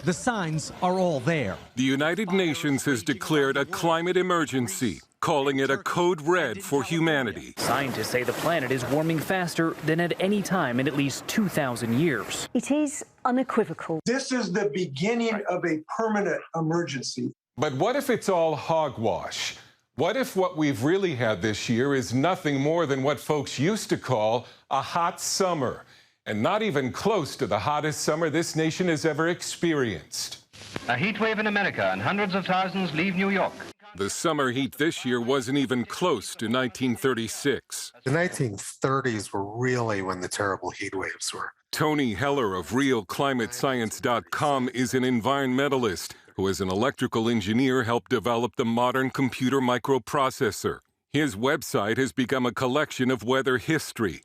The signs are all there. The United Nations has declared a climate emergency, calling it a code red for humanity. Scientists say the planet is warming faster than at any time in at least 2,000 years. It is unequivocal. This is the beginning of a permanent emergency. But what if it's all hogwash? What if what we've really had this year is nothing more than what folks used to call a hot summer, and not even close to the hottest summer this nation has ever experienced? A heat wave in America, and hundreds of thousands leave New York. The summer heat this year wasn't even close to 1936. The 1930s were really when the terrible heat waves were. Tony Heller of RealClimateScience.com is an environmentalist who, as an electrical engineer, helped develop the modern computer microprocessor. His website has become a collection of weather history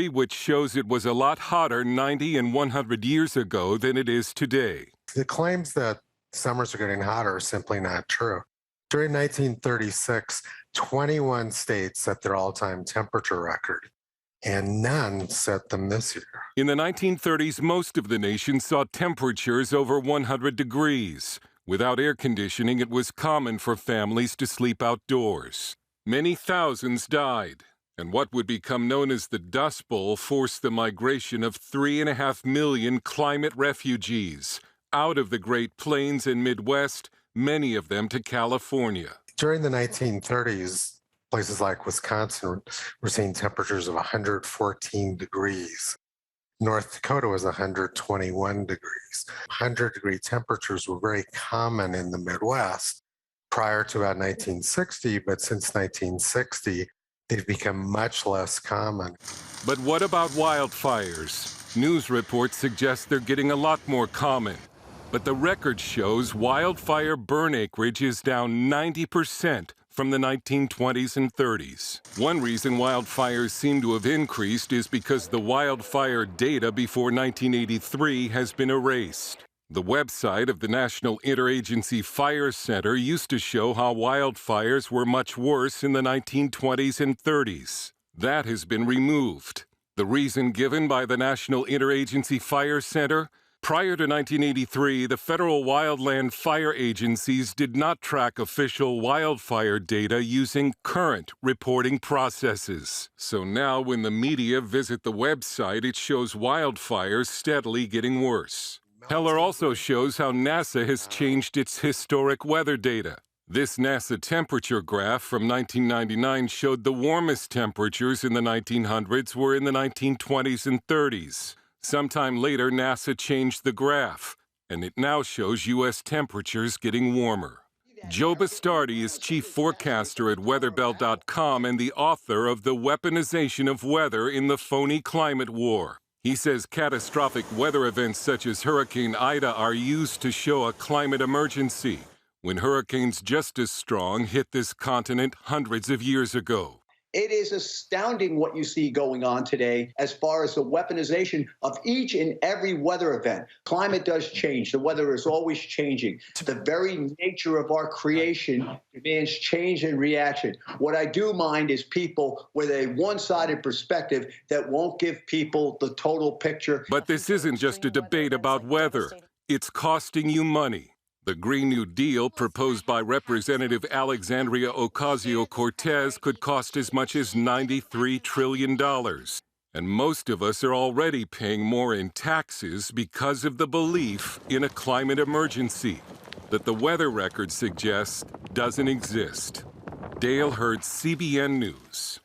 which shows it was a lot hotter 90 and 100 years ago than it is today. The claims that summers are getting hotter are simply not true. During 1936, 21 states set their all-time temperature record, and none set them this year. In the 1930s, most of the nation saw temperatures over 100 degrees. Without air conditioning, it was common for families to sleep outdoors. Many thousands died, and what would become known as the Dust Bowl forced the migration of 3.5 million climate refugees out of the Great Plains and Midwest, many of them to California. During the 1930s, places like Wisconsin were seeing temperatures of 114 degrees. North Dakota was 121 degrees. 100-degree temperatures were very common in the Midwest prior to about 1960, but since 1960, they've become much less common. But what about wildfires? News reports suggest they're getting a lot more common. But the record shows wildfire burn acreage is down 90% from the 1920s and 30s. One reason wildfires seem to have increased is because the wildfire data before 1983 has been erased. The website of the National Interagency Fire Center used to show how wildfires were much worse in the 1920s and 30s. That has been removed. The reason given by the National Interagency Fire Center? Prior to 1983, the federal wildland fire agencies did not track official wildfire data using current reporting processes. So now when the media visit the website, it shows wildfires steadily getting worse. Heller also shows how NASA has changed its historic weather data. This NASA temperature graph from 1999 showed the warmest temperatures in the 1900s were in the 1920s and 30s. Sometime later, NASA changed the graph, and it now shows U.S. temperatures getting warmer. Joe Bastardi is chief forecaster at weatherbelt.com and the author of The Weaponization of Weather in the Phony Climate War. He says catastrophic weather events such as Hurricane Ida are used to show a climate emergency, when hurricanes just as strong hit this continent hundreds of years ago. It is astounding what you see going on today as far as the weaponization of each and every weather event. Climate does change. The weather is always changing. The very nature of our creation demands change and reaction. What I do mind is people with a one-sided perspective that won't give people the total picture. But this isn't just a debate about weather. It's costing you money. The Green New Deal, proposed by Representative Alexandria Ocasio-Cortez, could cost as much as $93 trillion. And most of us are already paying more in taxes because of the belief in a climate emergency that the weather record suggests doesn't exist. Dale Hurd, CBN News.